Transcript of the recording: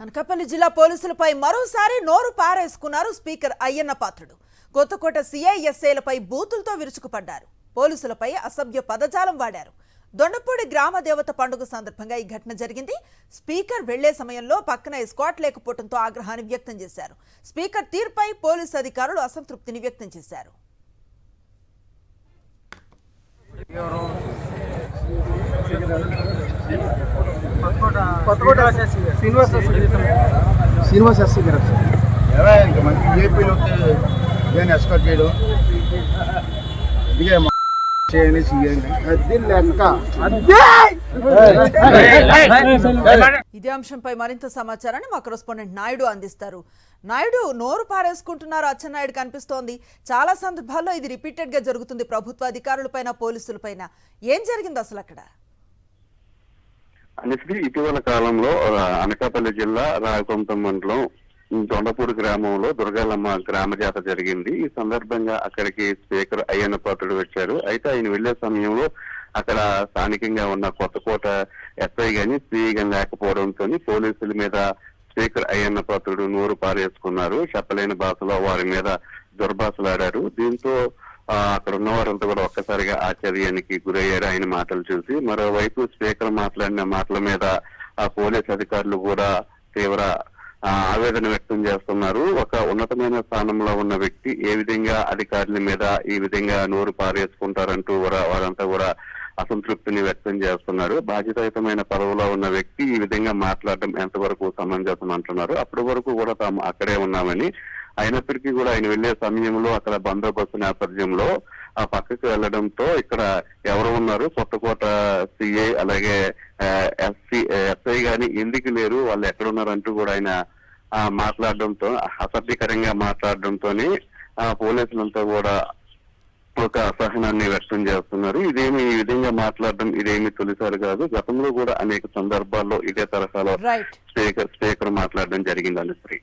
అనకాపల్లి జిల్లా పోలీసులపై మరోసారి నోరు పారేసుకున్నారు స్పీకర్ అయ్యన్న పాత్రుడు. కొత్తకోట సిఐఎస్ఏలపై బూతులతో విరుచుకుపడ్డారు. పోలీసులపై అసభ్య పదజాలం వాడారు. దొండపూడి గ్రామ దేవత పండుగ సందర్భంగా ఈ ఘటన జరిగింది. స్పీకర్ వెళ్లే సమయంలో పక్కన ఎస్కాట్ లేకపోవడంతో ఆగ్రహాన్ని వ్యక్తం చేశారు. స్పీకర్ తీర్పై పోలీసు అధికారులు అసంతృప్తిని వ్యక్తం చేశారు. శ్రీనివాస్ ఎస్సీ గారు మంచి ఏపీలోకి ఎస్కాట్ చేయడం ఇదే అంశంపై మరింత సమాచారాన్ని మా కరెస్పాండెంట్ నాయుడు అందిస్తారు. నాయుడు, నోరు పారేసుకుంటున్నారు అచ్చెన్నాయుడు కనిపిస్తోంది. చాలా సందర్భాల్లో ఇది రిపీటెడ్ గా జరుగుతుంది ప్రభుత్వ అధికారులపైన, పోలీసులపైన. ఏం జరిగింది అసలు అక్కడ? అనేది ఇటీవల కాలంలో అనకాపల్లి జిల్లా రాయకొంతం మండలం దొండపూడి గ్రామంలో దుర్గాలమ్మ గ్రామ జాతర జరిగింది. ఈ సందర్భంగా అక్కడికి స్పీకర్ అయ్యన్న పాత్రుడు వచ్చారు. అయితే ఆయన వెళ్లే సమయంలో అక్కడ స్థానికంగా ఉన్న కొత్తకోట ఎస్ఐ గాని సిఐ గాని లేకపోవడంతో పోలీసుల మీద స్పీకర్ అయ్యన్న పాత్రుడు నోరు పారేసుకున్నారు. చెప్పలేని భాషలో వారి మీద దుర్భాషలాడారు. దీంతో అక్కడ ఉన్న వారంతా కూడా ఒక్కసారిగా ఆశ్చర్యానికి గురయ్యారు ఆయన మాటలు చూసి. మరోవైపు స్పీకర్ మాట్లాడిన మాటల మీద ఆ పోలీస్ అధికారులు కూడా తీవ్ర ఆవేదన వ్యక్తం చేస్తున్నారు. ఒక ఉన్నతమైన స్థానంలో ఉన్న వ్యక్తి ఏ విధంగా అధికారుల మీద ఈ విధంగా నోరు పారేసుకుంటారంటూ వారంతా కూడా అసంతృప్తిని వ్యక్తం చేస్తున్నారు. బాధ్యతాయుతమైన పదవిలో ఉన్న వ్యక్తి ఈ విధంగా మాట్లాడడం ఎంతవరకు సమంజసం అంటున్నారు. అప్పటి వరకు కూడా తాము అక్కడే ఉన్నామని, అయినప్పటికీ కూడా ఆయన వెళ్లే సమయంలో అక్కడ బందోబస్తు నేపథ్యంలో ఆ పక్కకు వెళ్లడంతో ఇక్కడ ఎవరు ఉన్నారు, కొత్తకోట సిఐ అలాగే ఎస్ఐ గాని ఎందుకు లేరు, వాళ్ళు ఎక్కడున్నారంటూ కూడా ఆయన మాట్లాడడంతో, అసభ్యకరంగా మాట్లాడడంతో పోలీసులంతా కూడా ఒక అసహనాన్ని వ్యక్తం చేస్తున్నారు. ఈ విధంగా మాట్లాడడం ఇదేమి తొలిసారి కాదు. గతంలో కూడా అనేక సందర్భాల్లో ఇదే తరహాలో స్పీకర్ మాట్లాడడం జరిగింది. అనుశ్రీ.